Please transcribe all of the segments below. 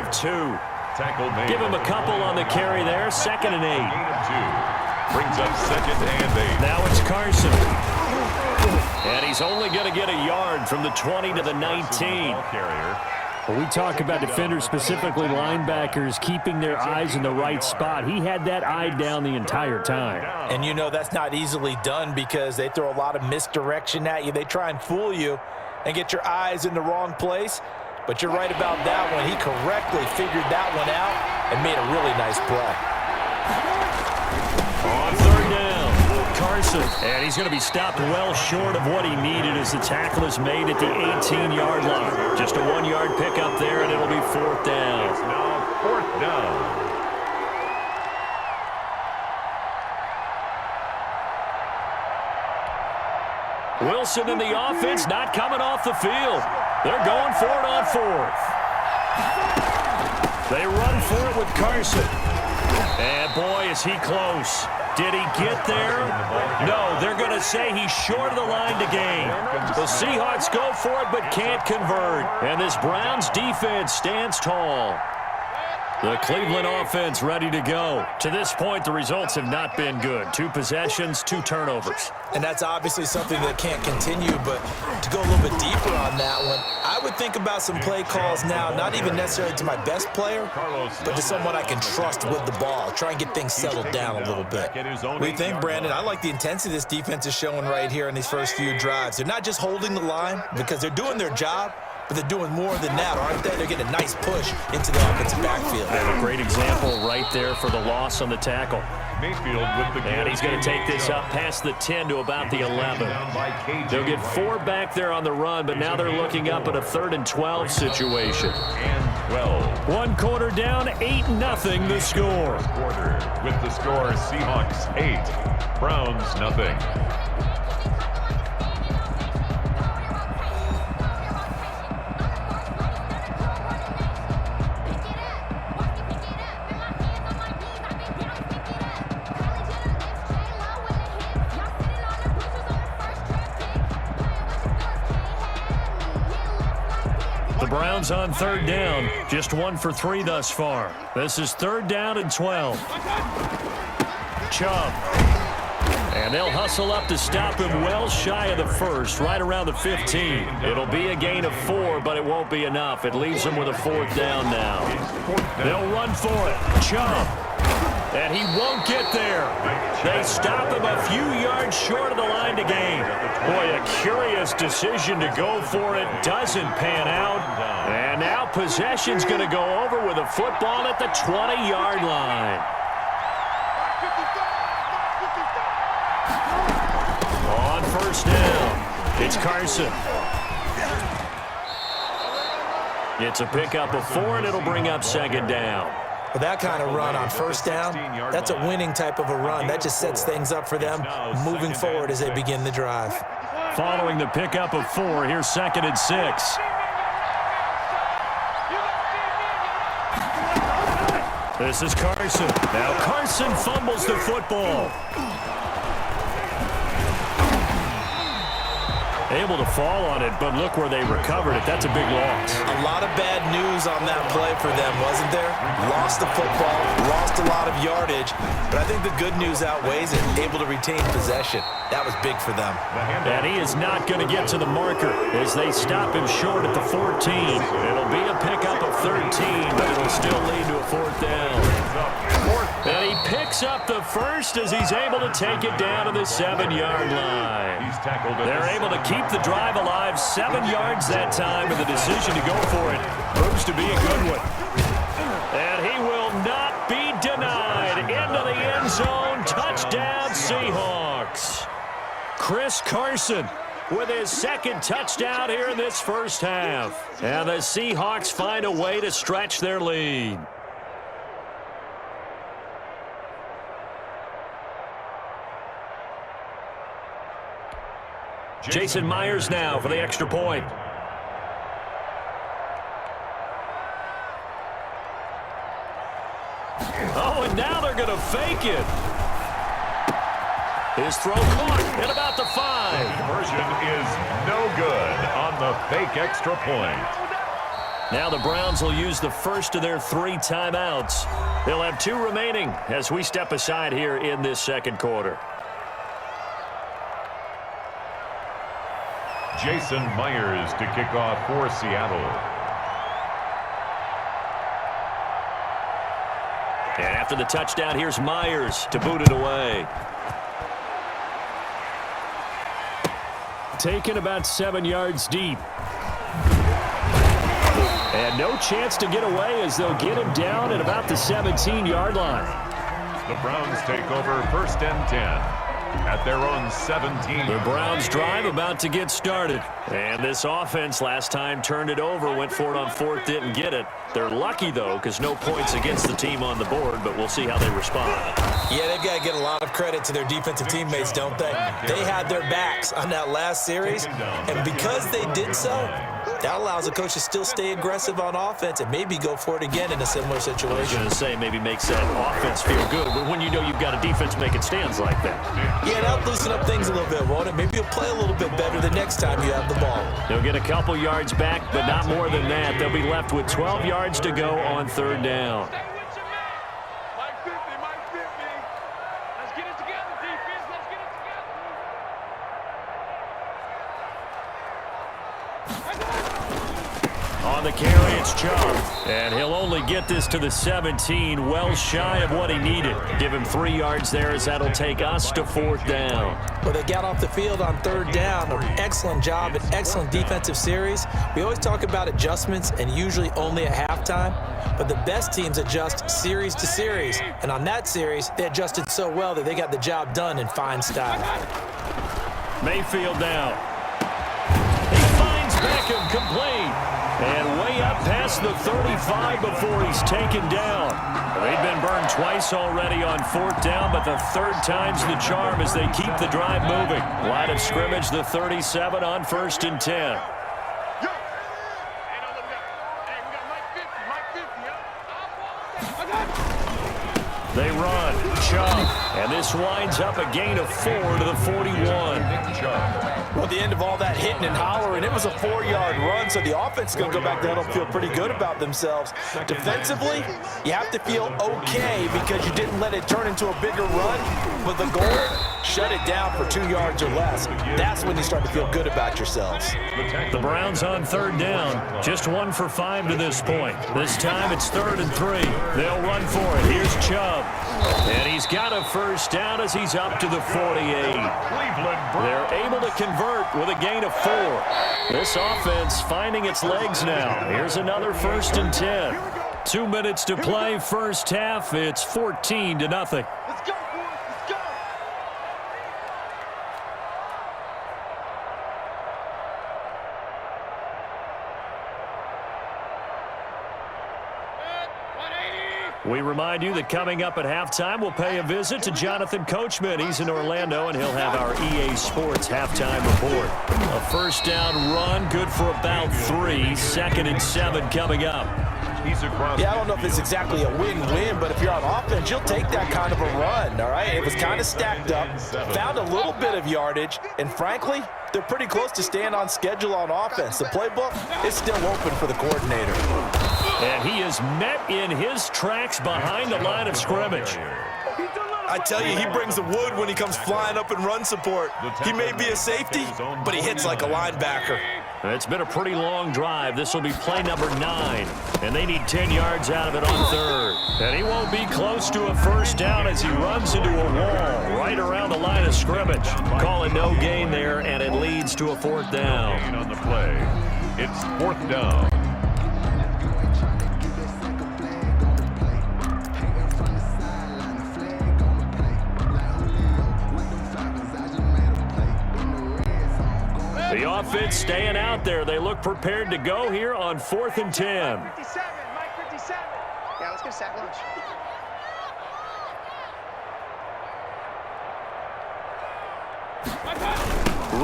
of 2. Give him a couple on the carry there. 2nd and 8. Brings up 2nd and 8. Now it's Carson. And he's only going to get a yard from the 20 to the 19. When we talk about defenders, specifically linebackers, keeping their eyes in the right spot, he had that eye down the entire time. And you know that's not easily done because they throw a lot of misdirection at you. They try and fool you and get your eyes in the wrong place. But you're right about that one. He correctly figured that one out and made a really nice play. On 3rd down, Carson. And he's going to be stopped well short of what he needed as the tackle is made at the 18-yard line. Just a 1-yard pickup there, and it'll be 4th down. It's now 4th down. Wilson in the offense not coming off the field. They're going for it on 4th. They run for it with Carson. And boy, is he close. Did he get there? No, they're going to say he's short of the line to gain. The Seahawks go for it but can't convert. And this Browns defense stands tall. The Cleveland offense ready to go. To this point, the results have not been good. 2 possessions, 2 turnovers. And that's obviously something that can't continue, but to go a little bit deeper on that one, I would think about some play calls now, not even necessarily to my best player, but to someone I can trust with the ball. Try and get things settled down a little bit. What do you think, Brandon? I like the intensity this defense is showing right here in these first few drives. They're not just holding the line because they're doing their job, but they're doing more than that, aren't they? They're getting a nice push into the offensive backfield. And a great example right there for the loss on the tackle. Mayfield with the and he's going to take this up past the 10 to about the 11. They'll get 4 back there on the run, but now they're looking up at a 3rd and 12 situation. And 12. 1 quarter down, 8-0 the score. Quarter with the score, Seahawks 8, Browns nothing. Browns on 3rd down. Just 1 for 3 thus far. This is 3rd down and 12. Chubb. And they'll hustle up to stop him well shy of the 1st, right around the 15. It'll be a gain of 4, but it won't be enough. It leaves them with a 4th down now. They'll run for it. Chubb. And he won't get there. They stop him a few yards short of the line to gain. Boy, a curious decision to go for it. Doesn't pan out. And now possession's going to go over with a football at the 20-yard line. On 1st down, it's Carson. It's a pickup of 4, and it'll bring up 2nd down. With that kind of run on 1st down, that's a winning type of a run. That just sets things up for them moving forward as they begin the drive. Following the pickup of 4, here's 2nd and 6. This is Carson. Now Carson fumbles the football. Able to fall on it, but look where they recovered it. That's a big loss. A lot of bad news on that play for them, wasn't there? Lost the football, lost a lot of yardage, but I think the good news outweighs it. Able to retain possession. That was big for them. And he is not going to get to the marker as they stop him short at the 14. It'll be a pickup of 13, but it'll still lead to a 4th down. And he picks up the 1st as he's able to take it down to the 7-yard line. They're able to keep the drive alive, 7 yards that time, and the decision to go for it proves to be a good one. And he will not be denied. Into the end zone, touchdown Seahawks. Chris Carson with his 2nd touchdown here in this first half. And the Seahawks find a way to stretch their lead. Jason Myers now for the extra point. Oh, and now they're going to fake it. His throw caught at about the 5. Conversion is no good on the fake extra point. Now the Browns will use the first of their 3 timeouts. They'll have 2 remaining as we step aside here in this second quarter. Jason Myers to kick off for Seattle. And after the touchdown, here's Myers to boot it away. Taken about 7 yards deep. And no chance to get away as they'll get him down at about the 17-yard line. The Browns take over 1st and 10 at their own 17. The Browns drive about to get started. And this offense last time turned it over, went for it on 4th, didn't get it. They're lucky, though, because no points against the team on the board, but we'll see how they respond. Yeah, they've got to get a lot of credit to their defensive teammates, don't they? They had their backs on that last series, and because they did so, that allows the coach to still stay aggressive on offense and maybe go for it again in a similar situation. I was going to say maybe makes that offense feel good, but when you know you've got a defense making stands like that. Yeah, that'll loosen up things a little bit, won't it? Maybe you'll play a little bit better the next time you have the ball. They'll get a couple yards back, but not more than that. They'll be left with 12 yards to go on 3rd down. On the carry, it's Chubb. And he'll only get this to the 17, well shy of what he needed. Give him 3 yards there as that'll take us to 4th down. Well, they got off the field on 3rd down. An excellent job, an excellent defensive series. We always talk about adjustments and usually only at halftime. But the best teams adjust series to series. And on that series, they adjusted so well that they got the job done in fine style. Mayfield now. He finds Beckham complete. And way up past the 35 before he's taken down. They've been burned twice already on 4th down, but the 3rd time's the charm as they keep the drive moving. Line of scrimmage, the 37 on 1st and 10. They run. Chubb. And this winds up a gain of 4 to the 41. Well, the end of all that hitting and hollering, it was a 4-yard run, so the offense is going to go back there and feel pretty good about themselves. Defensively, you have to feel okay because you didn't let it turn into a bigger run. But the goal, shut it down for 2 yards or less. That's when you start to feel good about yourselves. The Browns on 3rd down. Just 1 for 5 to this point. This time it's 3rd and 3. They'll run for it. Here's Chubb. And he's got a 1st down as he's up to the 48. They're able to convert with a gain of 4. This offense finding its legs now. Here's another 1st and 10. 2 minutes to play, 1st half. It's 14-0. Let's go, boys. Let's go. We remind you that coming up at halftime, we'll pay a visit to Jonathan Coachman. He's in Orlando, and he'll have our EA Sports halftime report. A 1st down run, good for about 3. 2nd and 7 coming up. Yeah, I don't know if it's exactly a win-win, but if you're on offense, you'll take that kind of a run, all right? It was kind of stacked up, found a little bit of yardage, and frankly, they're pretty close to staying on schedule on offense. The playbook is still open for the coordinator. And he is met in his tracks behind the line of scrimmage. I tell you, he brings the wood when he comes flying up in run support. He may be a safety, but he hits like a linebacker. It's been a pretty long drive. This will be play number 9, and they need 10 yards out of it on 3rd. And he won't be close to a 1st down as he runs into a wall right around the line of scrimmage. Call it no gain there, and it leads to a 4th down. On the play, it's 4th down. The offense staying out there. They look prepared to go here on 4th and 10. Mike 57. Yeah, let's get sack lunch.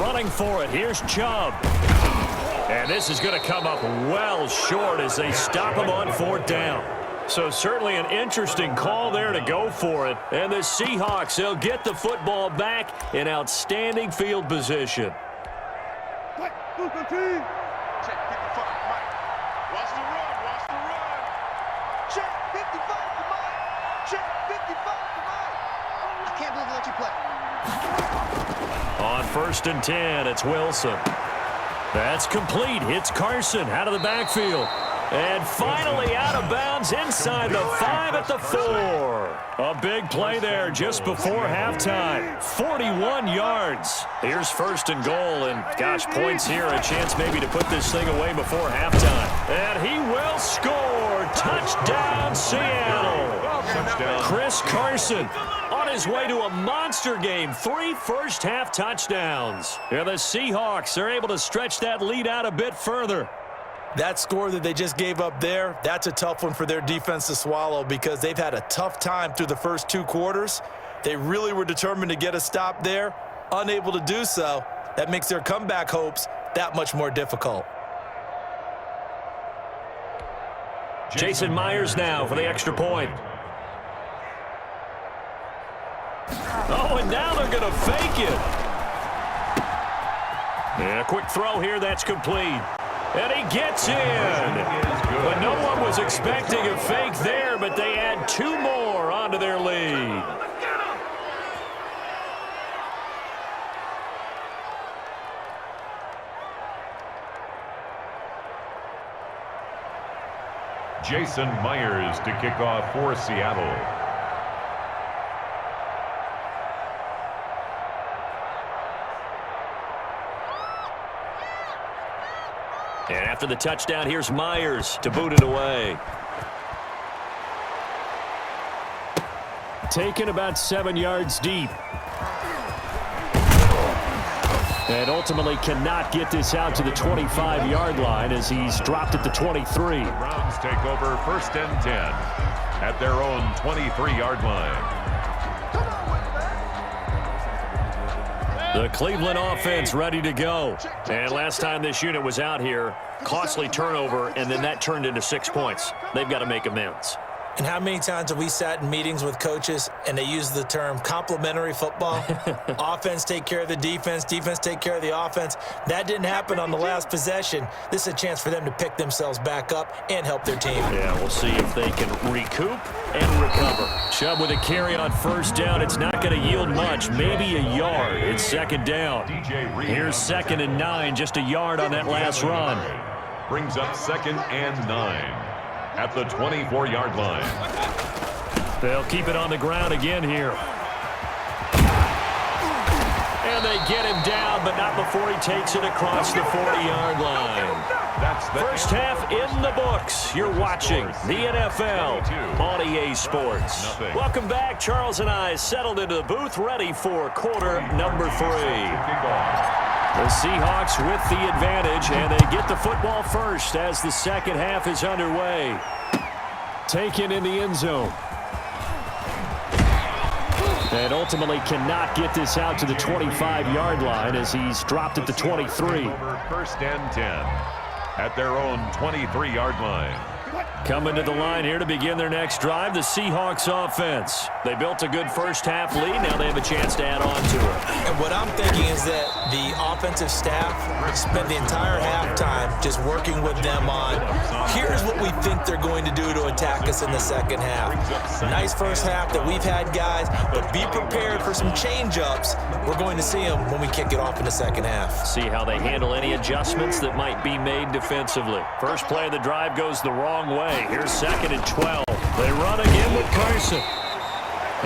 Running for it. Here's Chubb. And this is going to come up well short as they stop him on 4th down. So certainly an interesting call there to go for it. And the Seahawks, they'll get the football back in outstanding field position. Check 55, Mike. Watch the run. Check 55 for mine. Check 55 for mine. I can't believe they let you play. On 1st and 10, it's Wilson. That's complete. Hits Carson out of the backfield. And finally out of bounds inside the 5 at the 4. A big play there just before halftime. 41 yards. Here's 1st and goal. And, gosh, points here. A chance maybe to put this thing away before halftime. And he will score. Touchdown, Seattle. Touchdown. Chris Carson on his way to a monster game. 3 first-half touchdowns. And the Seahawks are able to stretch that lead out a bit further. That score that they just gave up there, that's a tough one for their defense to swallow because they've had a tough time through the first 2 quarters. They really were determined to get a stop there, unable to do so. That makes their comeback hopes that much more difficult. Jason Myers now for the extra point. Oh, and now they're going to fake it. And a quick throw here, that's complete. And he gets in. But no one was expecting a fake there, but they add 2 more onto their lead. Jason Myers to kick off for Seattle. And after the touchdown, here's Myers to boot it away. Taken about 7 yards deep. And ultimately cannot get this out to the 25-yard line as he's dropped at the 23. The Browns take over 1st and 10 at their own 23-yard line. The Cleveland offense ready to go. And last time this unit was out here, costly turnover, and then that turned into 6 points. They've got to make amends. And how many times have we sat in meetings with coaches and they use the term complementary football? Offense take care of the defense, defense take care of the offense. That didn't happen on the last possession. This is a chance for them to pick themselves back up and help their team. Yeah, we'll see if they can recoup and recover. Chubb with a carry on 1st down. It's not going to yield much, maybe a yard. It's 2nd down. Here's 2nd and 9, just a yard on that last run. Brings up 2nd and 9 at the 24-yard line. They'll keep it on the ground again here. And they get him down, but not before he takes it across the 40-yard line. That's the first half in the books. You're watching the NFL on EA Sports. Welcome back. Charles and I settled into the booth, ready for quarter number 3. The Seahawks with the advantage, and they get the football first as the second half is underway. Taken in the end zone. And ultimately cannot get this out to the 25-yard line as he's dropped at the 23. 1st and 10 at their own 23-yard line. Coming to the line here to begin their next drive, the Seahawks offense. They built a good first half lead. Now they have a chance to add on to it. And what I'm thinking is that the offensive staff spent the entire halftime just working with them on, here's what we think they're going to do to attack us in the second half. Nice first half that we've had, guys, but be prepared for some change-ups. We're going to see them when we kick it off in the second half. See how they handle any adjustments that might be made defensively. First play of the drive goes the wrong way. Here's 2nd and 12. They run again with Carson.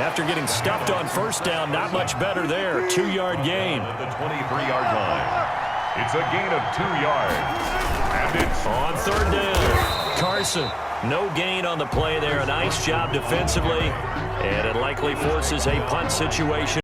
After getting stuffed on 1st down, not much better there. 2-yard gain. At the 23-yard line. It's a gain of 2 yards. And it's on 3rd down. Carson, no gain on the play there. A nice job defensively. And it likely forces a punt situation.